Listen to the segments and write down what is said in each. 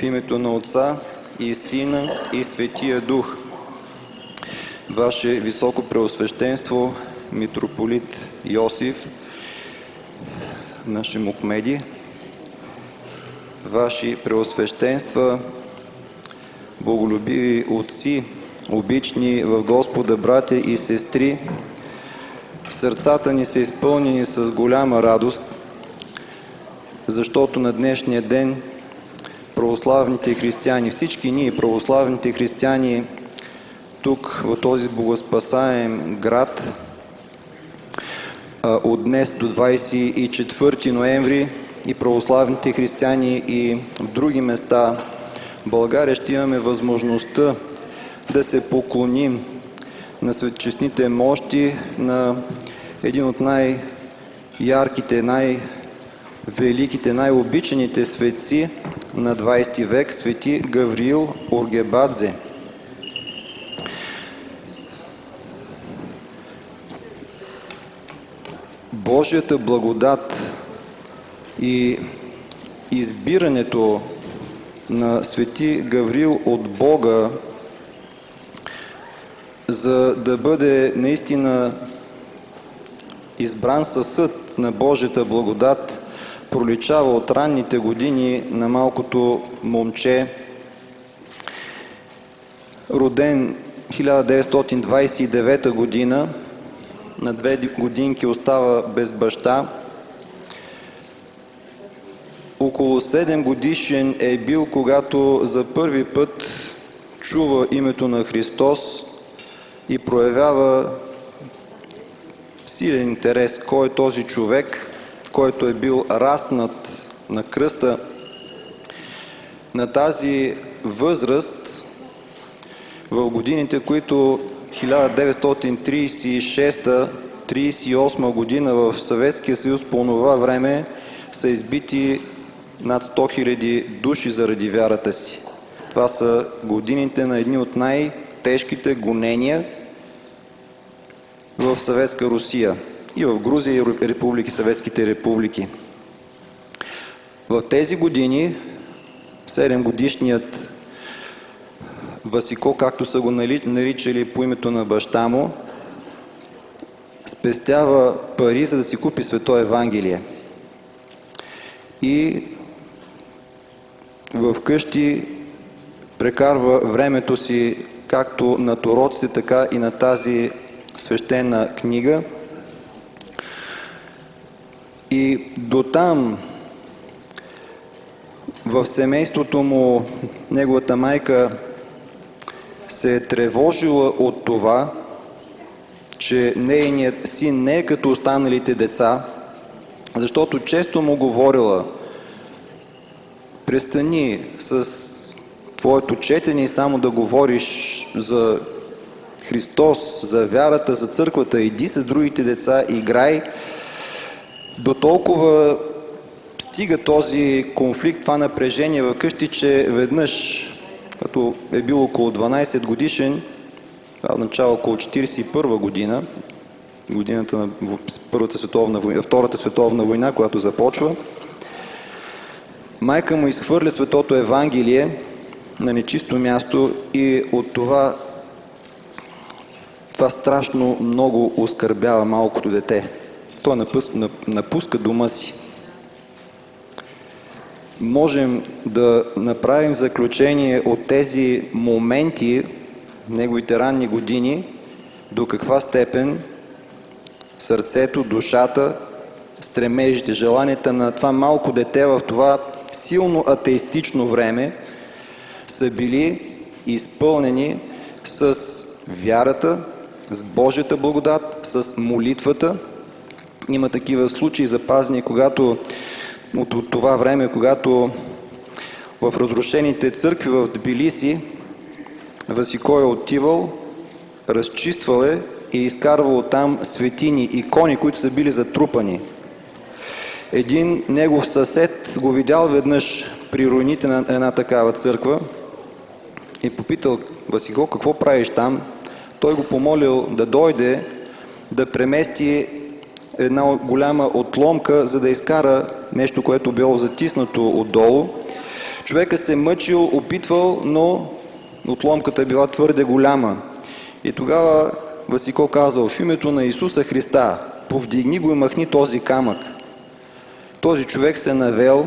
името на Отца и Сина и Светия Дух. Ваше Високо Преосвещенство, митрополит Йосиф, наши мукмеди, Ваши Преосвещенства, боголюбиви отци, обични в Господа братя и сестри, сърцата ни са изпълнени с голяма радост, защото на днешния ден православните християни, всички ние, православните християни, тук в този богоспасаем град, от днес до 24 ноември и православните християни и в други места в България ще имаме възможността да се поклоним на светчестните мощи на един от най-ярките, най-великите, най-обичаните светци на 20 век, свети Гавриил Оргебадзе. Божията благодат и избирането на свети Гавриил от Бога, за да бъде наистина избран със съд на Божията благодат, проличава от ранните години на малкото момче, роден 1929 година, на 2 годинки остава без баща. Около 7 годишен е бил, когато за първи път чува името на Христос и проявява силен интерес кой е този човек, който е бил разпнат на кръста. На тази възраст, в годините, които 1936-38 година в Съветския съюз по това време са избити над 100 000 души заради вярата си. Това са годините на едни от най-тежките гонения в Съветска Русия и в Грузия и съветските републики. В тези години 7-годишният Васико, както са го наричали по името на баща му, спестява пари, за да си купи Свето Евангелие. И в къщи прекарва времето си както на уроците, така и на тази свещена книга. И дотам в семейството му неговата майка се е тревожила от това, че нейният син не е като останалите деца, защото често му говорила: престани с твоето четене и само да говориш за Христос, за вярата, за църквата, иди с другите деца, играй. До толкова стига този конфликт, това напрежение в къщи, че веднъж, като е бил около 12 годишен, в начало около 41 година, годината на Втората световна война, която започва, майка му изхвърля Светото Евангелие на нечисто място и от това страшно много оскърбява малкото дете. Той напуска дома си. Можем да направим заключение от тези моменти, неговите ранни години, до каква степен сърцето, душата, стремежите, желанията на това малко дете в това силно атеистично време са били изпълнени с вярата, с Божията благодат, с молитвата. Има такива случаи запазени, когато от това време, когато в разрушените църкви в Тбилиси Васико е отивал, разчиствал е и изкарвал там светини, икони, които са били затрупани. Един негов съсед го видял веднъж при руините на една такава църква и попитал: Васико, какво правиш там? Той го помолил да дойде, да премести една голяма отломка, за да изкара нещо, което било затиснато отдолу. Човека се мъчил, опитвал, но отломката била твърде голяма. И тогава Васико казал: в името на Исуса Христа, повдигни го и махни този камък. Този човек се навел,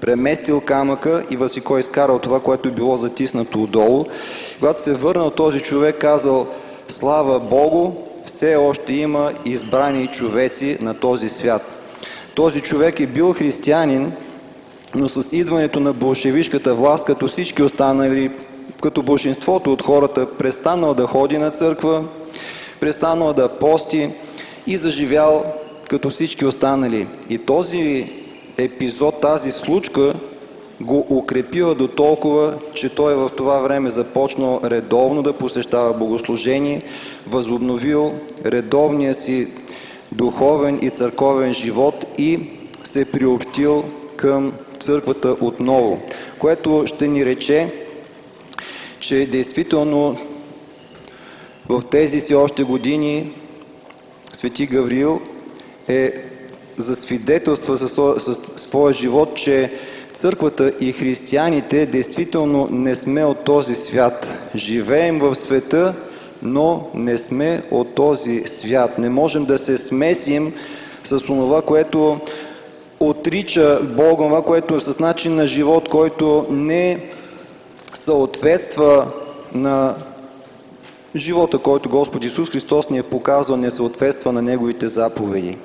преместил камъка и Васико изкарал това, което е било затиснато отдолу. Когато се върнал, този човек казал: слава Богу, все още има избрани човеци на този свят. Този човек е бил християнин, но с идването на болшевишката власт, като всички останали, като большинството от хората, престанал да ходи на църква, престанал да пости и заживял като всички останали. И този епизод, тази случка го укрепила до толкова, че той в това време започнал редовно да посещава богослужение, възобновил редовния си духовен и църковен живот и се приобщил към църквата отново, което ще ни рече, че действително в тези си още години Свети Гавриил засвидетелства със своя живот, че църквата и християните действително не сме от този свят. Живеем в света, но не сме от този свят. Не можем да се смесим с онова, което отрича Бога, това, което е с начин на живот, който не съответства на живота, който Господ Исус Христос ни е показал, не съответства на Неговите заповеди.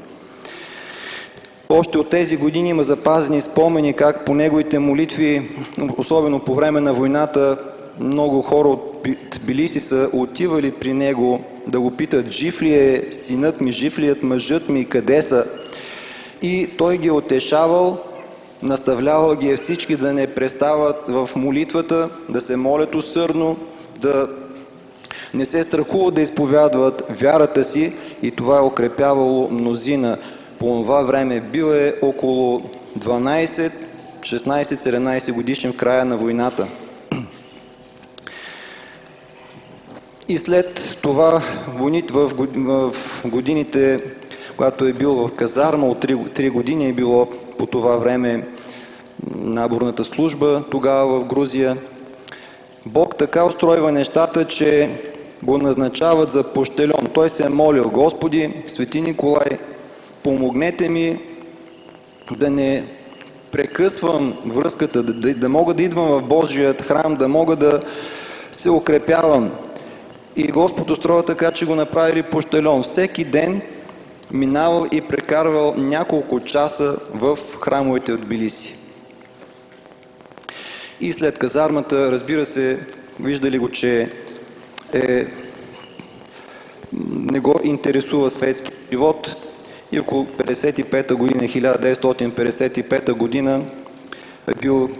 Още от тези години има запазени спомени как по Неговите молитви, особено по време на войната, много хора от Тбилиси са отивали при Него да го питат: жив ли е синът ми, жив ли е мъжът ми, къде са? И Той ги утешавал, наставлявал ги всички да не престават в молитвата, да се молят усърдно, да не се страхуват да изповядват вярата си, и това е укрепявало мнозина. По това време бил е около 12, 16, 17 годишен в края на войната. И след това в годините, когато е бил в казарма, от 3 години е било по това време наборната служба, тогава в Грузия, Бог така устройва нещата, че го назначават за пощельон. Той се е молил: Господи, Свети Николай, помогнете ми да не прекъсвам връзката, да мога да идвам в Божият храм, да мога да се укрепявам. И Господ устроил така, че го направили пощельон. Всеки ден минавал и прекарвал няколко часа в храмовете от Тбилиси. И след казармата, разбира се, виждали го, че не го интересува светски живот, и около 55-та година, 1955 година е бил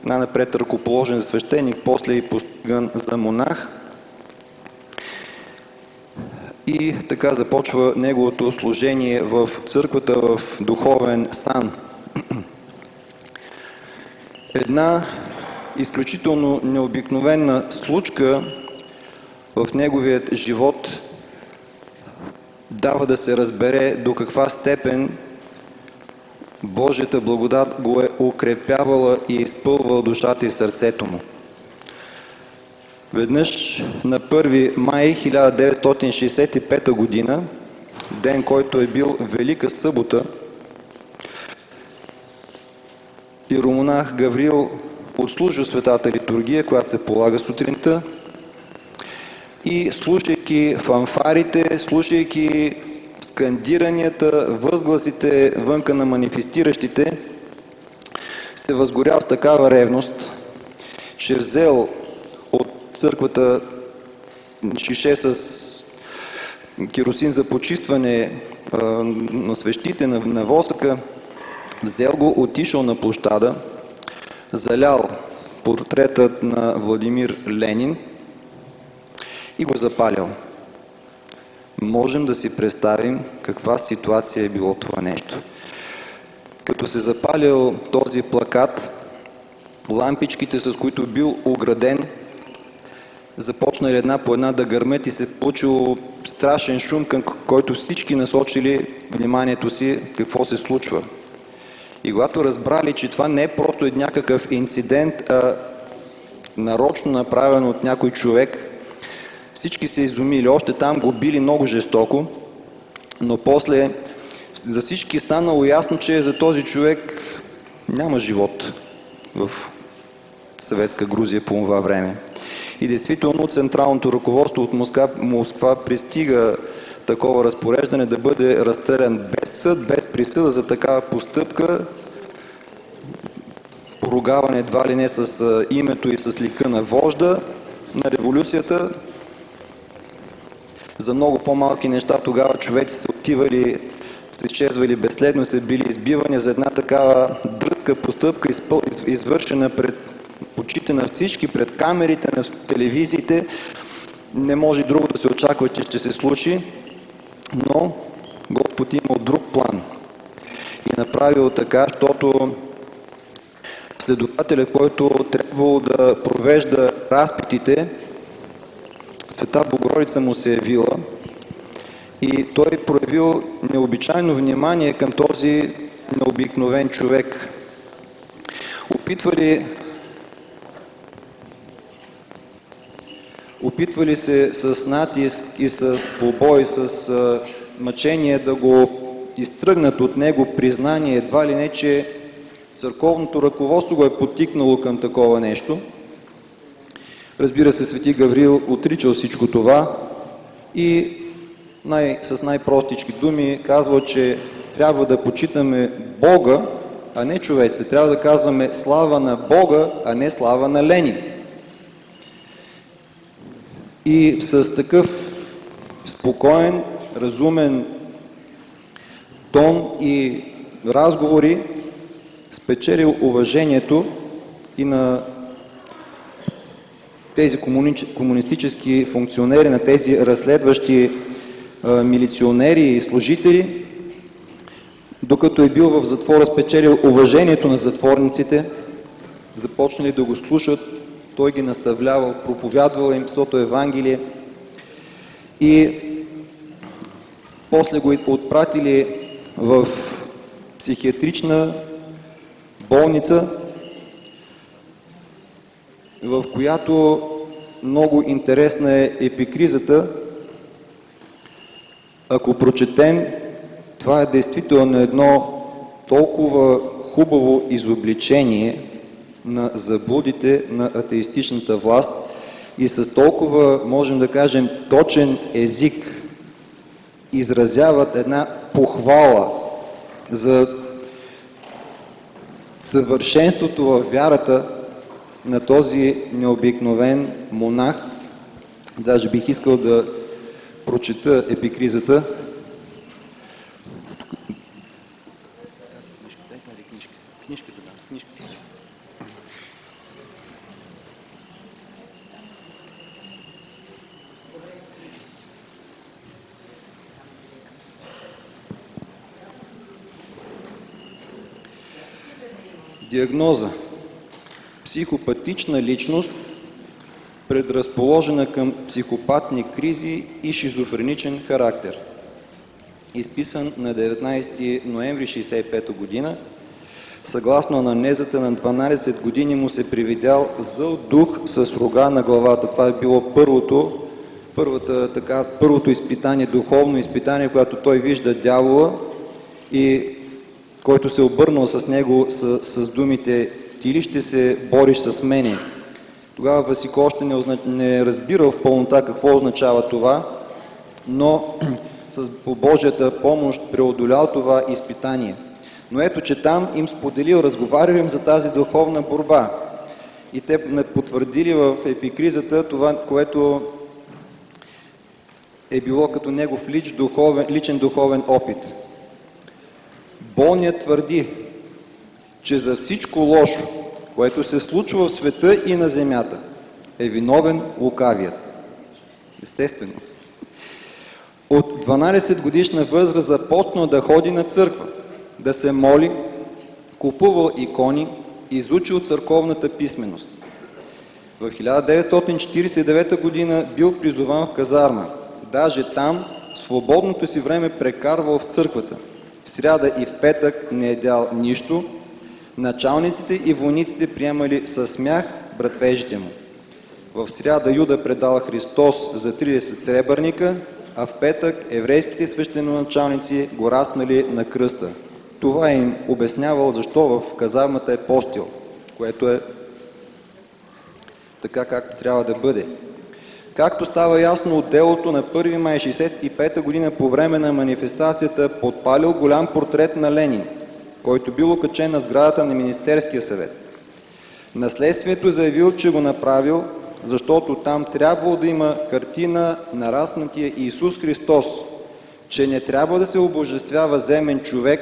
най-напред ръкоположен за свещеник, после и постиган за монах. И така започва неговото служение в църквата в духовен сан. Една изключително необикновена случка в неговият живот дава да се разбере до каква степен Божията благодат го е укрепявала и изпълвала душата и сърцето му. Веднъж на 1 май 1965 година, ден, който е бил Велика събота, иеромонах Гавриил отслужил светата литургия, която се полага сутринта, и слушайки фанфарите, слушайки скандиранията, възгласите вънка на манифестиращите, се възгорял с такава ревност, че взел от църквата шише с керосин за почистване на свещите, на восъка, взел го, отишъл на площада, залял портретът на Владимир Ленин и го запалял. Можем да си представим каква ситуация е било това нещо. Като се запалил този плакат, лампичките, с които бил ограден, започнали една по една да гърмят и се получил страшен шум, към който всички насочили вниманието си какво се случва. И когато разбрали, че това не е просто някакъв инцидент, а нарочно направен от някой човек, всички се изумили. Още там го били много жестоко, но после за всички станало ясно, че за този човек няма живот в съветска Грузия по това време. И действително централното ръководство от Москва пристига такова разпореждане да бъде разстрелян без съд, без присъда за такава постъпка, поругаване едва ли не с името и с лика на вожда на революцията. За много по-малки неща тогава човеци са отивали, са изчезвали безследно, са били избивани за една такава дръзка постъпка, извършена пред очите на всички, пред камерите, на телевизиите. Не може друго да се очаква, че ще се случи, но Господ имал друг план и направил така, защото следователят, който трябвало да провежда разпитите, Света Богородица му се явила и той проявил необичайно внимание към този необикновен човек. Опитвали се с натиск и с побой, с мъчение да го изтръгнат от него признание, едва ли не, че църковното ръководство го е подтикнало към такова нещо. Разбира се, свети Гавриил отричал всичко това и с най-простички думи казва, че трябва да почитаме Бога, а не човеците. Трябва да казваме слава на Бога, а не слава на Ленин. И с такъв спокоен, разумен тон и разговори спечелил уважението и на тези комунистически функционери, на тези разследващи милиционери и служители, докато е бил в затвора, спечелил уважението на затворниците, започнали да го слушат, той ги наставлявал, проповядвал им Святото Евангелие и после го отпратили в психиатрична болница, в която много интересна е епикризата. Ако прочетем, това е действително едно толкова хубаво изобличение на заблудите на атеистичната власт и с толкова, можем да кажем, точен език изразяват една похвала за съвършенството във вярата на този необикновен монах. Даже бих искал да прочета епикризата. Диагноза: психопатична личност, предразположена към психопатни кризи и шизофреничен характер. Изписан на 19 ноември 1965 година. Съгласно анамнезата, на 12 години му се привидял зъл дух с рога на главата. Това е било първото изпитание, духовно изпитание, което той вижда дявола и който се обърнал с него с думите: "Ти ли ще се бориш с мене?" Тогава Васико още не разбирал в пълнота какво означава това, но по Божията помощ преодолял това изпитание. Но ето, че там им споделил, разговарял им за тази духовна борба. И те потвърдили в епикризата това, което е било като негов личен духовен опит. Болният твърди, че за всичко лошо, което се случва в света и на земята, е виновен лукавият. Естествено. От 12 годишна възраст започнал да ходи на църква, да се моли, купувал икони, изучил църковната писменост. В 1949 година бил призован в казарма. Даже там свободното си време прекарвал в църквата. В сряда и в петък не едял нищо. Началниците и войниците приемали със смях братвежите му. В сряда Юда предал Христос за 30 сребърника, а в петък еврейските свещеноначалници го разнали на кръста. Това им обяснявал защо в казармата е постил, което е така, както трябва да бъде. Както става ясно от делото, на 1 май 1965 година по време на манифестацията подпалил голям портрет на Ленин, който бил окачен на сградата на Министерския съвет. Наследствието заявил, че го направил, защото там трябвало да има картина на разпнатия Исус Христос, че не трябва да се обожествява земен човек.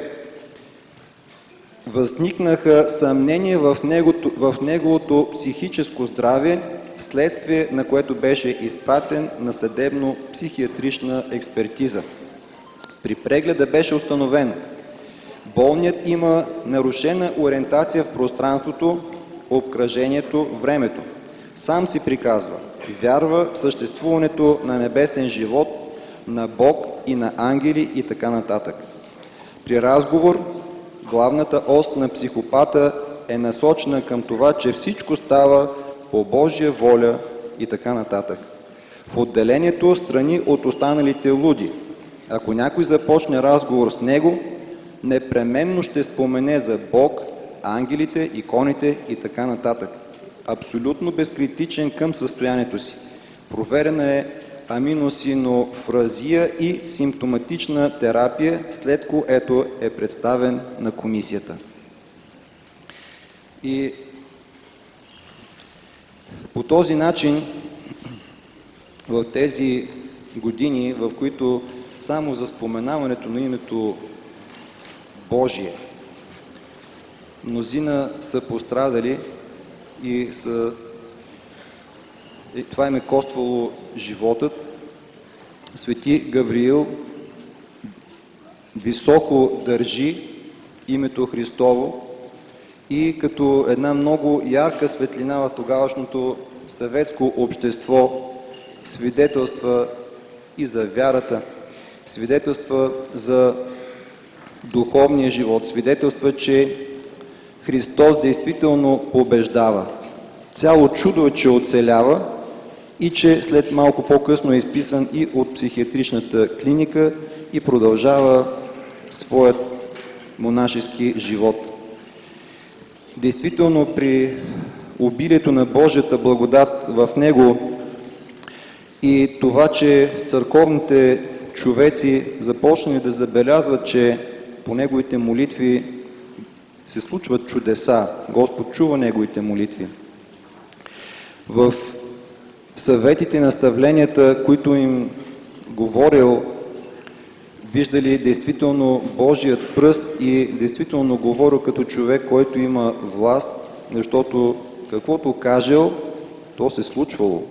Възникнаха съмнения в неговото психическо здраве, вследствие на което беше изпратен на съдебно-психиатрична експертиза. При прегледа беше установено: болният има нарушена ориентация в пространството, обкръжението, времето. Сам си приказва, вярва в съществуването на небесен живот, на Бог и на ангели и така нататък. При разговор главната ос на психопата е насочена към това, че всичко става по Божия воля и така нататък. В отделението страни от останалите луди. Ако някой започне разговор с него, непременно ще спомене за Бог, ангелите, иконите и така нататък. Абсолютно безкритичен към състоянието си. Проверена е аминосинофразия и симптоматична терапия, след което е представен на комисията. И по този начин, в тези години, в които само за споменаването на името Божие мнозина са пострадали и това им е коствало животът, Свети Гавриил високо държи името Христово и като една много ярка светлина в тогавашното съветско общество свидетелства и за вярата, свидетелства за духовния живот, свидетелства, че Христос действително побеждава. Цяло чудо е, че оцелява и че след малко по-късно е изписан и от психиатричната клиника и продължава своят монашески живот. Действително при обилието на Божията благодат в него и това, че църковните човеци започнали да забелязват, че по неговите молитви се случват чудеса, Господ чува неговите молитви. В съветите и наставленията, които им говорил, виждали действително Божият пръст и действително говорил като човек, който има власт, защото каквото кажел, то се случвало.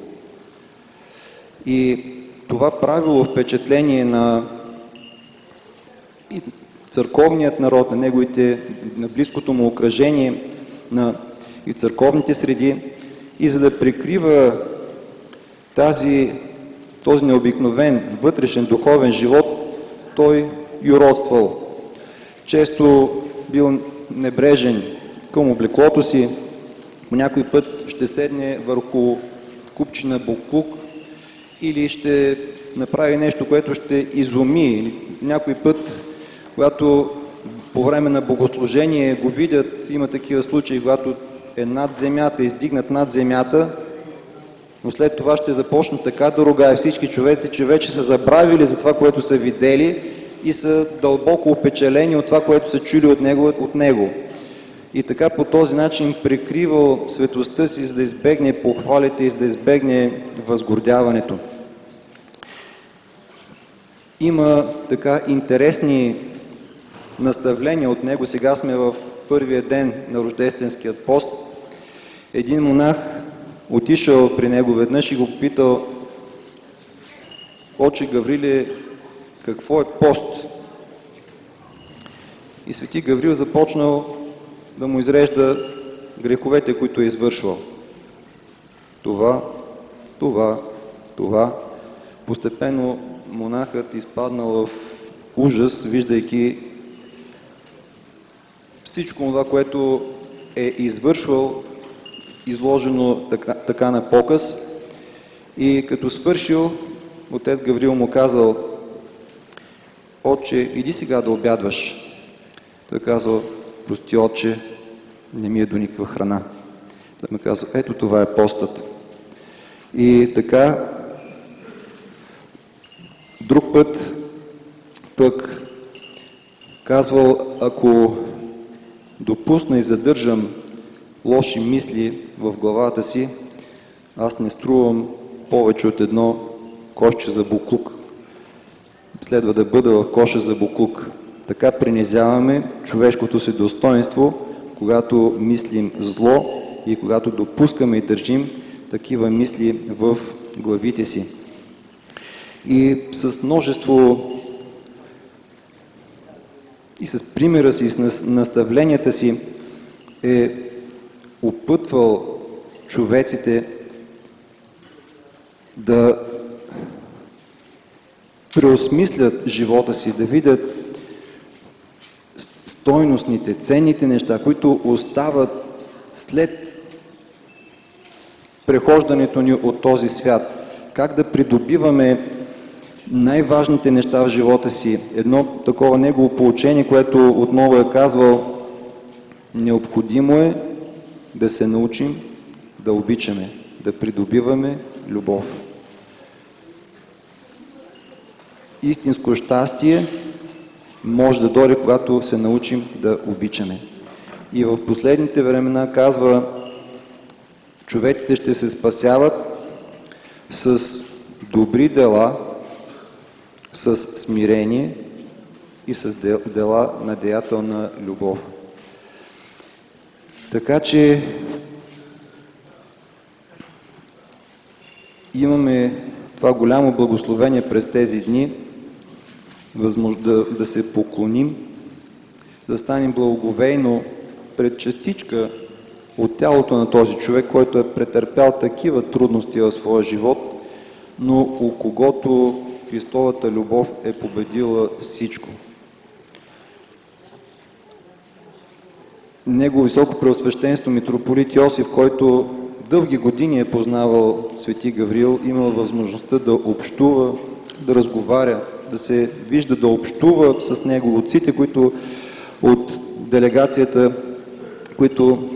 И това правило впечатление на църковният народ, на на близкото му окръжение, и църковните среди, и за да прикрива този необикновен вътрешен духовен живот, той юродствал. Често бил небрежен към облеклото си, по някой път ще седне върху купчина боклук или ще направи нещо, което ще изуми. Някой път, когато по време на богослужение го видят, има такива случаи, когато е над земята, издигнат над земята, но след това ще започнат така да ругае всички човеци, че вече са забравили за това, което са видели и са дълбоко опечалени от това, което са чули от него. И така по този начин прикривал светостта си, за да избегне похвалите и за да избегне възгордяването. Има така интересни наставления от него. Сега сме в първия ден на рождественският пост. Един монах отишъл при него веднъж и го попитал: Отче Гавриле, какво е пост? И свети Гаврил започнал да му изрежда греховете, които е извършвал. Това. Постепенно монахът изпаднал в ужас, виждайки всичко това, което е извършвал, изложено така на показ. И като свършил, отец Гаврил му казал: отче, иди сега да обядваш. Той казал: прости, отче, не ми е до никаква храна. Той ми казал: ето това е постът. И така, друг път пък казвал: ако допусна и задържам лоши мисли в главата си, аз не струвам повече от едно кошче за боклук. Следва да бъда в коша за боклук. Така принизяваме човешкото си достоинство, когато мислим зло и когато допускаме и държим такива мисли в главите си. И с множество и с примера си, с наставленията си е опътвал човеците да преосмислят живота си, да видят стойностните, ценните неща, които остават след прехождането ни от този свят. Как да придобиваме най-важните неща в живота си. Едно такова негово поучение, което отново е казвал: необходимо е да се научим да обичаме, да придобиваме любов. Истинско щастие може да дойде, когато се научим да обичаме. И в последните времена, казва, човеците ще се спасяват с добри дела, с смирение и с дела на деятелна любов. Така че имаме това голямо благословение през тези дни, да се поклоним, да станем благоговейно пред частичка от тялото на този човек, който е претърпял такива трудности в своя живот, но у когото Христовата любов е победила всичко. Негово високо преосвещенство митрополит Йосиф, който дълги години е познавал свети Гавриил, имал възможността да общува, да разговаря, да се вижда, да общува с него. Отците, които от делегацията, които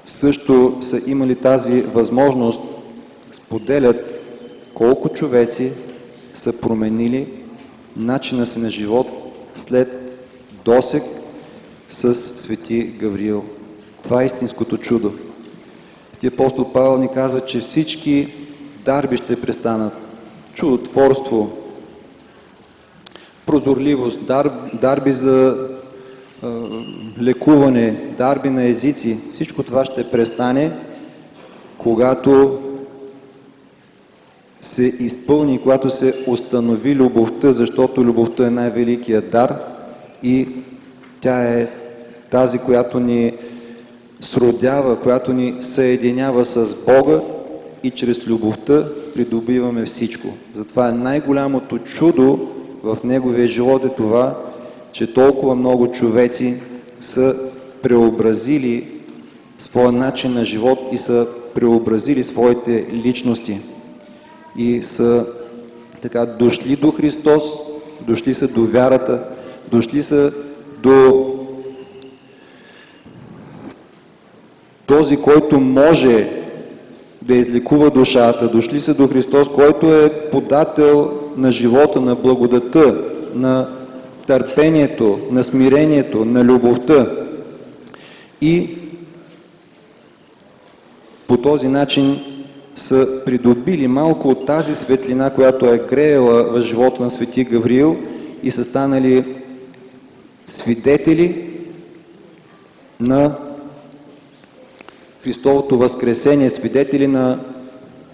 също са имали тази възможност, споделят колко човеци са променили начина си на живот след досег с свети Гавриил. Това е истинското чудо. Свети апостол Павел ни казва, че всички дарби ще престанат. Чудотворство, прозорливост, дарби за лекуване, дарби на езици. Всичко това ще престане, когато се изпълни, когато се установи любовта, защото любовта е най-великият дар и тя е тази, която ни сродява, която ни съединява с Бога и чрез любовта придобиваме всичко. Затова е най-голямото чудо в неговия живот е това, че толкова много човеци са преобразили своя начин на живот и са преобразили своите личности. И са така дошли до Христос, дошли са до вярата, дошли са до този, който може да излекува душата. Дошли са до Христос, който е подател на живота, на благодата, на търпението, на смирението, на любовта. И по този начин са придобили малко от тази светлина, която е греела в живота на свети Гавриил и са станали свидетели на Христовото възкресение, свидетели на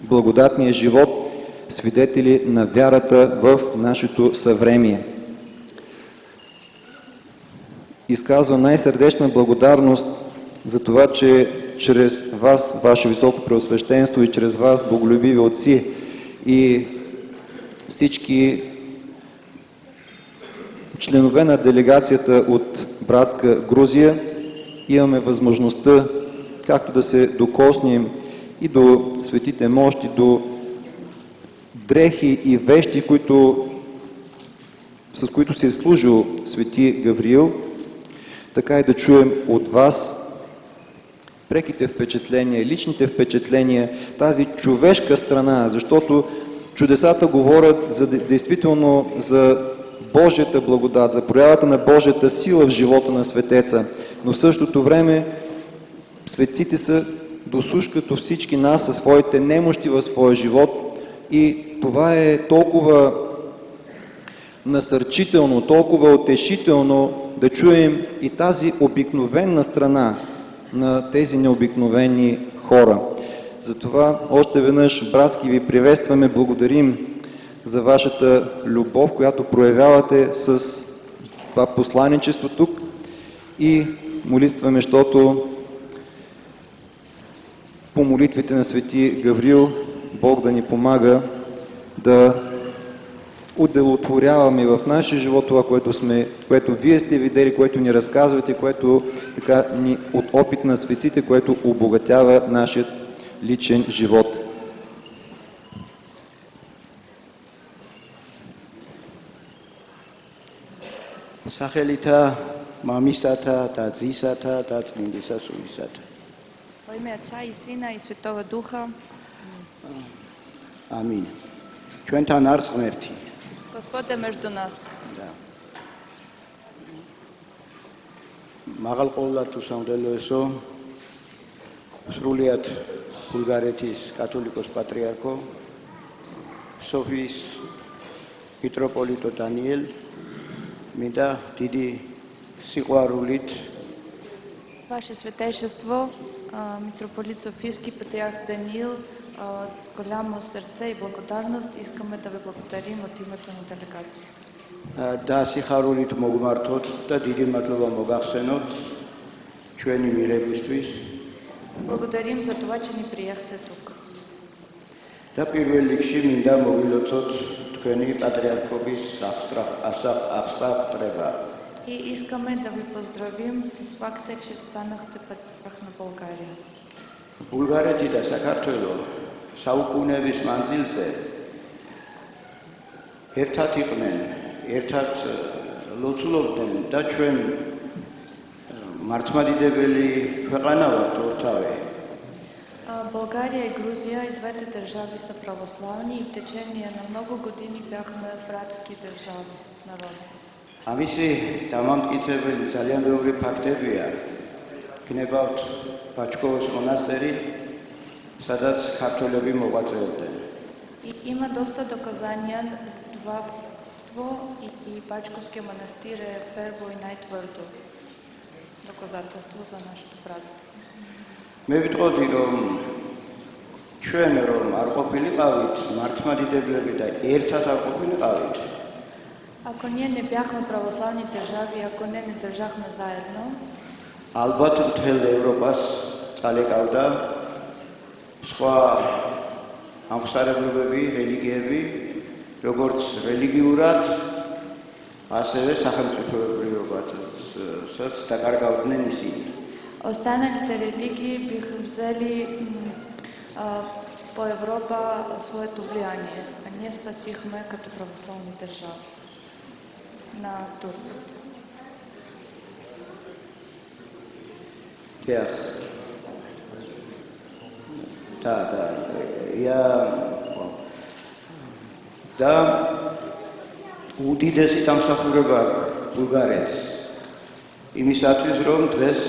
благодатния живот, свидетели на вярата в нашето съвремие. Изказва най-сърдечна благодарност за това, че чрез вас, ваше високо преосвещенство и чрез вас, боголюбиви отци и всички членове на делегацията от братска Грузия, имаме възможността както да се докоснем и до светите мощи, до дрехи и вещи, с които се е служил свети Гавриил, така и да чуем от вас преките впечатления, личните впечатления, тази човешка страна, защото чудесата говорят действително за Божията благодат, за проявата на Божията сила в живота на светеца, но в същото време светците са досуж като всички нас със своите немощи в своя живот и това е толкова насърчително, толкова утешително да чуем и тази обикновена страна на тези необикновени хора. Затова още веднъж братски ви приветстваме, благодарим за вашата любов, която проявявате с това посланичество тук и молитваме, защото по молитвите на свети Гавриил Бог да ни помага да удовлетворяваме в нашия живот това, което вие сте видели, което ни разказвате, което така ни от опит на светците, което обогатява нашия личен живот. სახელითა მამისათა და ძისათა და წმინდისა სულისათა. Во имя Отца и Сына и Святого Духа. Амин. ჩვენთან არის ღმერთი. Господь между нас. Да. მაღალყოვლად უსამრელოესო სრულიად ბულგარეთის კათოლიკოს პატრიარქო სოფიის მიტროპოლიტო დანიელ მინდა დიდი სიყვარულით Ваше Святейшество, митрополит Софийски патриарх Даниил, с голямо сърце и благодарност искаме да ви благодарим от името на делегация. და სიხარულით მოგმართოთ და დიდი მადლობა მოგახსენოთ ჩვენი მიღებისთვის. Благодарим за това, че ни приехте тук. და პირველ რიგში მინდა მოგილოცოთ თქვენი პატრიარქობის აღსაყრება. И искаме да ви поздравим с факта, че станахте патриарх на България. ბულგარეთი და საქართველო საუკუნეების მანძილზე ერთად იყვნენ, ერთად ლოცულობდნენ და ჩვენ მართლმადიდებელი ქვეყანა ვართ ორთავე. България и Грузия, и двете държави са православни и в течение на много години бяхме братски държави, народи. ამისი დამამტკიცებელი ძალიან ბევრი ფაქტებია. გნებავთ ბაჩკოვოს მონასტერი, სადაც ქართველები მოღვაწეობდნენ. И има доста доказания за това и Бачковския манастир е първо и най-твърдо доказателство за нашето братство. მე ვიტყოდი რომ ჩვენ რომ არ ყოფილიყავით მართლმადიდებლები და ერთად არ ყოფილიყავით. Ако ние не бяхме православни държави, ако не държахме заедно, ალბათ მთელ ევროპას წალეკავდა სხვა აღმსარებლობები, რელიგიები, როგორც რელიგიურად, ასევე სახელმწიფოებრივობადაც დაკარგავდნენ ისინი. останалите религии биха взели по Европа своето влияние, а ние спасихме като православни държави на турците. და უდიდესი დამსახურება ბულგარეთს იმისათვის რომ დღეს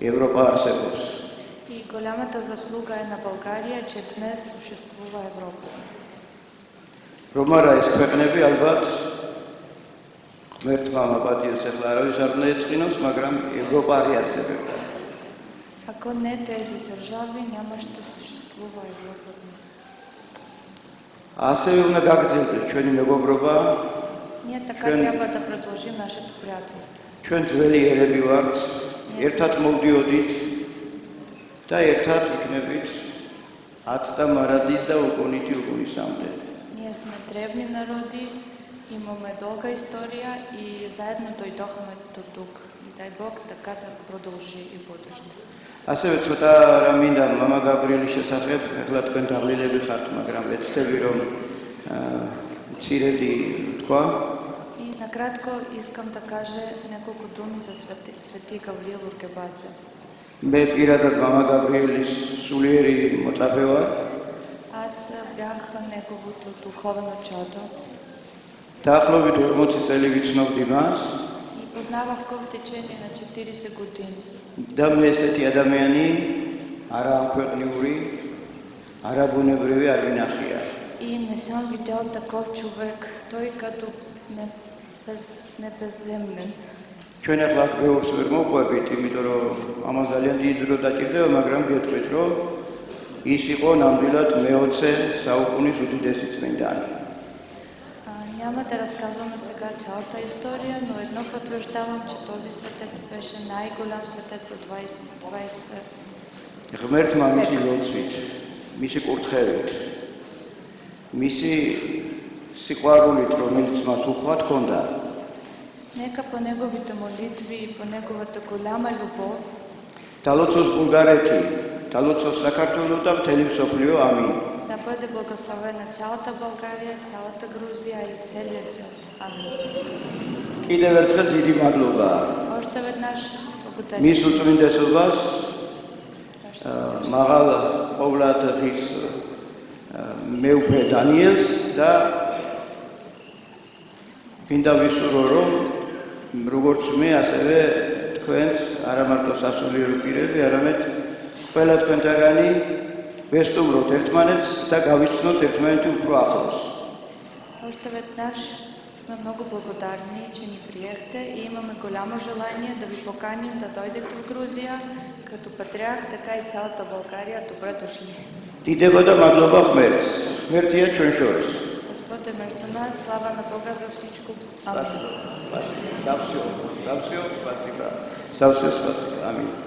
Европа არსებობს. И голямата заслуга е на България, че днес съществува Европа. რომ არა ეს ქვეყნები ალბათ ღმერთმა მაპატიოს ახლა არავის არ უნდა ეწყინოს, მაგრამ ევროპა არ არსებობდა. Ако не тези държави, нямаше да съществува Европа днес. ასევე უნდა გაგრძელდეს ჩვენი მეგობრობა. Ние така трябва да продължим нашето приятелство. ჩვენ ძველი ერები ვართ, ერთად მოვდიოდით და ერთად იქნებით 10 და მარადის და უკუნითი უკუნისამდე. Ние сме древни народи, Имаме дълга история и заедно дойдохме до тук. И дай Бог така да продължи и бъдеще. ასევე ცოტა რამ მინდა მამა გაბრიელის შესახებ, ახლა თქვენ დაღლილები ხართ, მაგრამ ვეცდები რომ მცირედი თქვა. И накратко искам да кажа няколко думи за Свети Гавриил Ургебадзе. მე პირადად მამა გაბრიელის სულიერი მოწაფე ვარ. Аз бях неговото духовно чадо. დაახლოებით 40 წელი ვიცნობდი მას. И познавах го в течение на 40 години. და მე ესეთი ადამიანი არა ამქვეყნიური, არა ბუნებრივი არ ვინახია. И не съм видял таков човек, той като небеземнен. ჩვენ ახლა ბევრს ვერ მოვყვებით, იმიტომ რომ ამას ძალიან დიდი დრო დაჭირდება, მაგრამ გეტყვით, რომ ის იყო ნამდვილად მე-20 საუკუნის უდიდესი წმინდანი. Няма да разказваме сега цялата история, но едно потвърждавам, че този светец беше най-голям светец от 20 век. ღმერთმა მისი ლოცვით, მისი კურთხევით, მისი სიყვარულით, რომელიც მას უხვად ჰქონდა, Нека по неговите молитви и по неговата голяма любов დალოცოს ბულგარეთი, დალოცოს საქართველო და მთელი მსოფლიო, ამინ. да бъде благословена цялата България, цялата Грузия и целият свят. Амин. კიდევ ერთხელ დიდი მადლობა Още веднъж благодаря. მის უწმინდესობას, მაღალ ყოვლადღის მეუფე დანიელს და მინდა ვისურვო, რომ როგორც მე, ასევე თქვენც არა მარტო სასულიერო პირები, არამედ ყველა თქვენთაგანი ვესტუმროთ ერთმანეთს და გავიცნოთ ერთმანეთი უფრო ახლოს. Още веднъж сме много благодарни, че ни приехте и имаме голямо желание да ви поканим да дойдете в Грузия, като патриарх, така и цялата България. Добре дошли. დიდება და მადლობა ღმერთს. ღმერთია ჩვენ შორის. Господ е между нас, слава на Бога за всичко. Амин. Спасибо. Спасибо. Спасибо. Спасибо. Спасибо. Амин.